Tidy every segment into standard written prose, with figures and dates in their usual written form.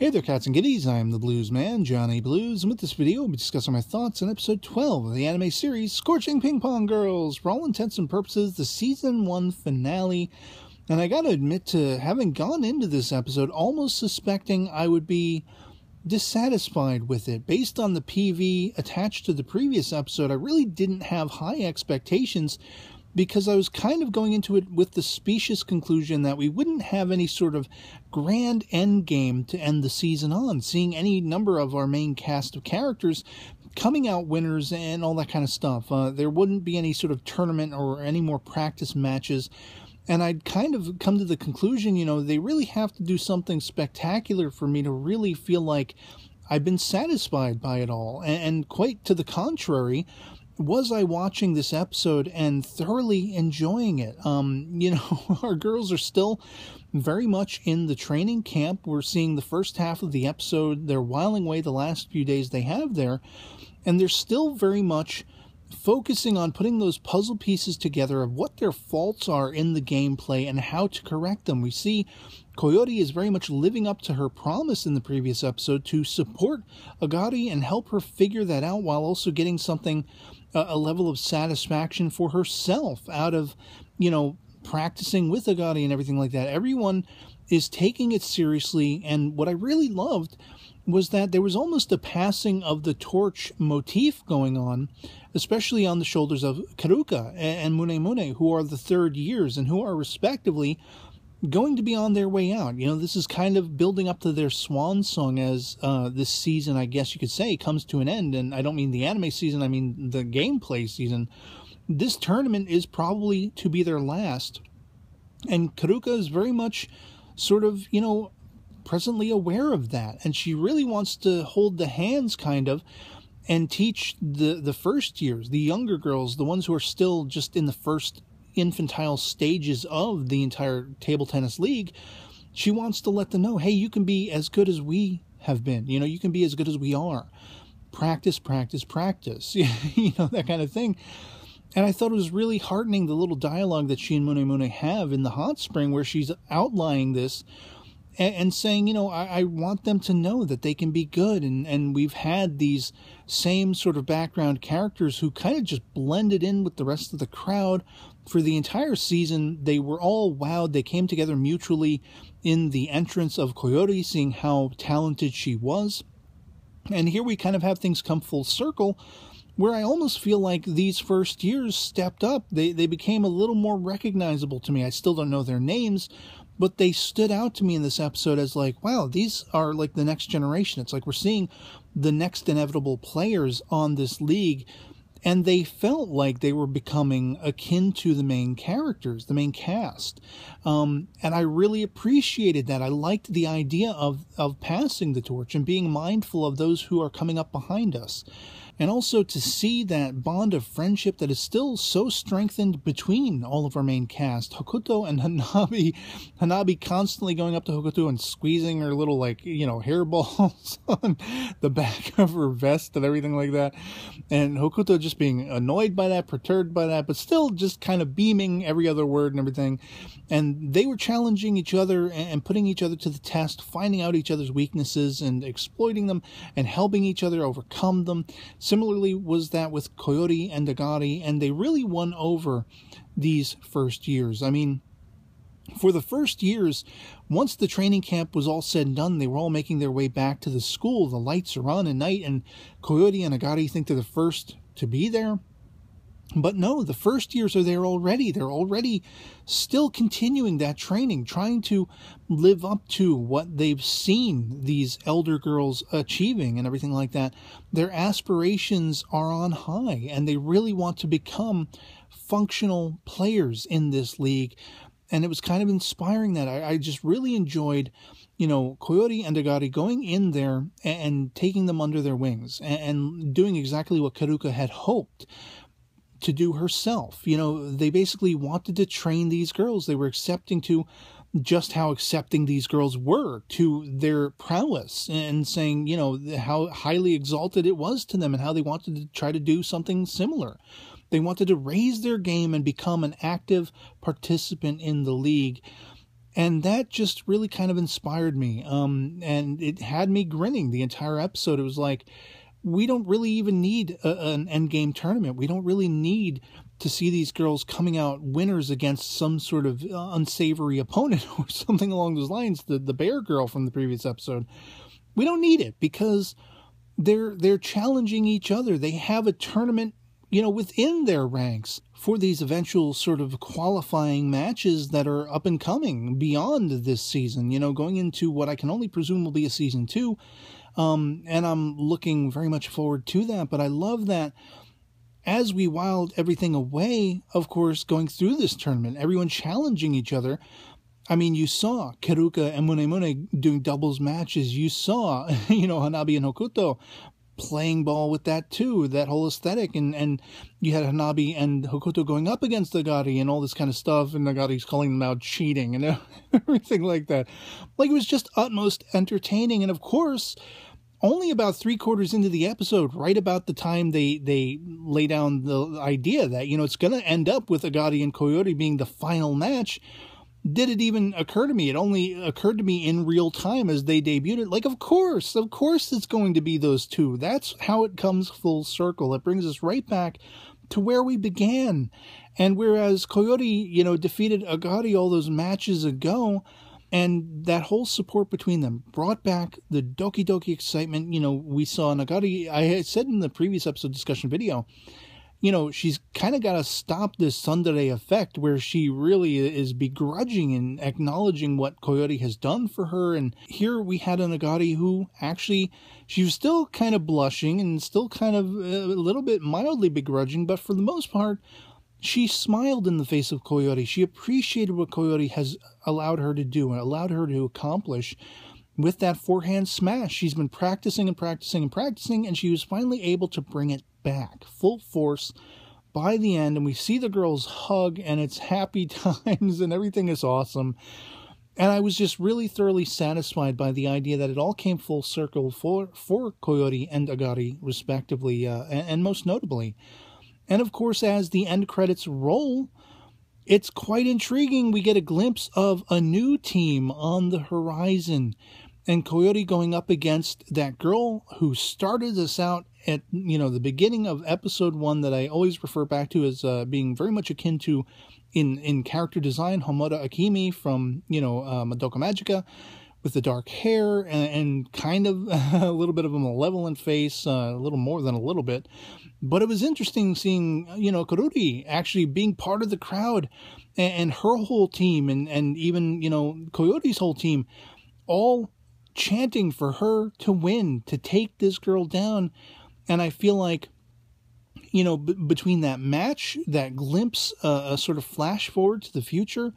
Hey there, cats and kitties. I'm the Blues Man, Johnny Blues, and with this video, we'll be discussing my thoughts on episode 12 of the anime series, Scorching Ping Pong Girls. For all intents and purposes, the season 1 finale. And I gotta admit to having gone into this episode almost suspecting I would be dissatisfied with it. Based on the PV attached to the previous episode, I really didn't have high expectations because I was kind of going into it with the specious conclusion that we wouldn't have any sort of grand end game to end the season on, seeing any number of our main cast of characters coming out winners and all that kind of stuff. There wouldn't be any sort of tournament or any more practice matches. And I'd kind of come to the conclusion, they really have to do something spectacular for me to really feel like I've been satisfied by it all. And quite to the contrary, was I watching this episode and thoroughly enjoying it. Our girls are still very much in the training camp. We're seeing the first half of the episode. They're whiling away the last few days they have there. And they're still very much focusing on putting those puzzle pieces together of what their faults are in the gameplay and how to correct them. We see Coyote is very much living up to her promise in the previous episode to support Agari and help her figure that out while also getting something, a level of satisfaction for herself out of, practicing with Agari and everything like that. Everyone is taking it seriously, and what I really loved was that there was almost a passing of the torch motif going on, especially on the shoulders of Karuka and Musume, who are the third years and who are respectively going to be on their way out. This is kind of building up to their swan song as this season, I guess you could say, comes to an end. And I don't mean the anime season, I mean the gameplay season. This tournament is probably to be their last. And Karuka is very much sort of, presently aware of that. And she really wants to hold the hands, kind of, and teach the first years, the younger girls, the ones who are still just in the first infantile stages of the entire table tennis league. She wants to let them know, hey, you can be as good as we have been. You can be as good as we are. Practice, practice, practice. That kind of thing. And I thought it was really heartening, the little dialogue that she and Musume have in the hot spring, where she's outlining this and saying, I want them to know that they can be good. And we've had these same sort of background characters who kind of just blended in with the rest of the crowd. For the entire season, they were all wowed. They came together mutually in the entrance of Coyote, seeing how talented she was. And here we kind of have things come full circle, where I almost feel like these first years stepped up. They became a little more recognizable to me. I still don't know their names, but they stood out to me in this episode as like, wow, these are like the next generation. It's like we're seeing the next inevitable players on this league. And they felt like they were becoming akin to the main characters, the main cast. And I really appreciated that. I liked the idea of passing the torch and being mindful of those who are coming up behind us. And also to see that bond of friendship that is still so strengthened between all of our main cast. Hokuto and Hanabi. Hanabi constantly going up to Hokuto and squeezing her little, hairballs on the back of her vest and everything like that. And Hokuto just being annoyed by that, perturbed by that, but still just kind of beaming every other word and everything. And they were challenging each other and putting each other to the test, finding out each other's weaknesses and exploiting them and helping each other overcome them. Similarly was that with Coyote and Agari, and they really won over these first years. I mean, for the first years, once the training camp was all said and done, they were all making their way back to the school. The lights are on at night, and Coyote and Agari think they're the first to be there. But no, the first years are there already. They're already still continuing that training, trying to live up to what they've seen these elder girls achieving and everything like that. Their aspirations are on high, and they really want to become functional players in this league. And it was kind of inspiring that. I just really enjoyed, Coyote and Agari going in there and taking them under their wings and doing exactly what Karuka had hoped to do herself. They basically wanted to train these girls. They were accepting to just how accepting these girls were to their prowess and saying, how highly exalted it was to them and how they wanted to try to do something similar. They wanted to raise their game and become an active participant in the league. And that just really kind of inspired me. And it had me grinning the entire episode. It was like, we don't really even need an endgame tournament. We don't really need to see these girls coming out winners against some sort of unsavory opponent or something along those lines. The bear girl from the previous episode. We don't need it because they're challenging each other. They have a tournament, within their ranks for these eventual sort of qualifying matches that are up and coming beyond this season, going into what I can only presume will be a season 2. And I'm looking very much forward to that. But I love that as we wiled everything away, of course, going through this tournament, everyone challenging each other. I mean, you saw Keruka and Munemune doing doubles matches. You saw, Hanabi and Hokuto playing ball with that too, that whole aesthetic. And you had Hanabi and Hokuto going up against Nagari and all this kind of stuff. And Nagari's calling them out cheating and everything like that. Like, it was just utmost entertaining. And of course, only about 3/4 into the episode, right about the time they lay down the idea that, it's going to end up with Agari and Coyote being the final match, did it even occur to me? It only occurred to me in real time as they debuted it. Like, of course it's going to be those two. That's how it comes full circle. It brings us right back to where we began. And whereas Coyote, defeated Agari all those matches ago, and that whole support between them brought back the Doki Doki excitement. We saw Nagari, I had said in the previous episode discussion video, she's kind of got to stop this tsundere effect where she really is begrudging and acknowledging what Coyote has done for her. And here we had a Nagari who actually, she was still kind of blushing and still kind of a little bit mildly begrudging, but for the most part, she smiled in the face of Coyote. She appreciated what Coyote has allowed her to do and allowed her to accomplish with that forehand smash. She's been practicing and practicing and practicing, and she was finally able to bring it back full force by the end. And we see the girls hug, and it's happy times, and everything is awesome. And I was just really thoroughly satisfied by the idea that it all came full circle for Coyote and Agari, respectively, and most notably. And of course, as the end credits roll, it's quite intriguing. We get a glimpse of a new team on the horizon, and Coyote going up against that girl who started this out at, the beginning of episode 1 that I always refer back to as being very much akin to, in character design, Homoda Akemi from, Madoka Magica, with the dark hair and kind of a little bit of a malevolent face, a little more than a little bit. But it was interesting seeing, Kururi actually being part of the crowd and her whole team and even, Coyote's whole team all chanting for her to win, to take this girl down. And I feel like, between that match, that glimpse, a sort of flash forward to the future,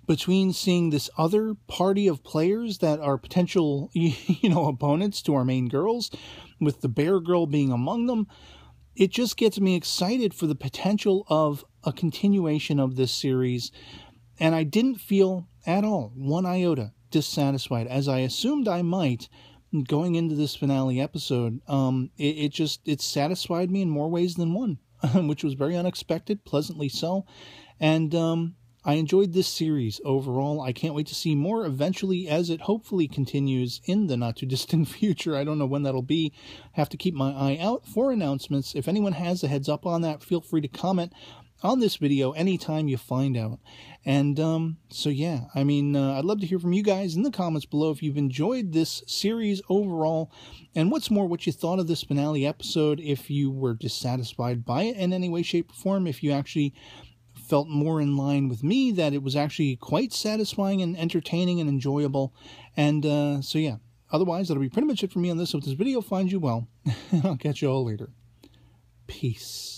between seeing this other party of players that are potential, opponents to our main girls, with the bear girl being among them, it just gets me excited for the potential of a continuation of this series. And I didn't feel at all, one iota, dissatisfied, as I assumed I might going into this finale episode. It satisfied me in more ways than one, which was very unexpected, pleasantly so. And I enjoyed this series overall. I can't wait to see more eventually as it hopefully continues in the not too distant future. I don't know when that'll be. Have to keep my eye out for announcements. If anyone has a heads up on that, feel free to comment on this video anytime you find out. And so yeah, I'd love to hear from you guys in the comments below if you've enjoyed this series overall, and what's more, what you thought of this finale episode, if you were dissatisfied by it in any way, shape, or form, if you actually felt more in line with me, that it was actually quite satisfying and entertaining and enjoyable. And so yeah, otherwise that'll be pretty much it for me on this. Hope this video finds you well. I'll catch you all later. Peace.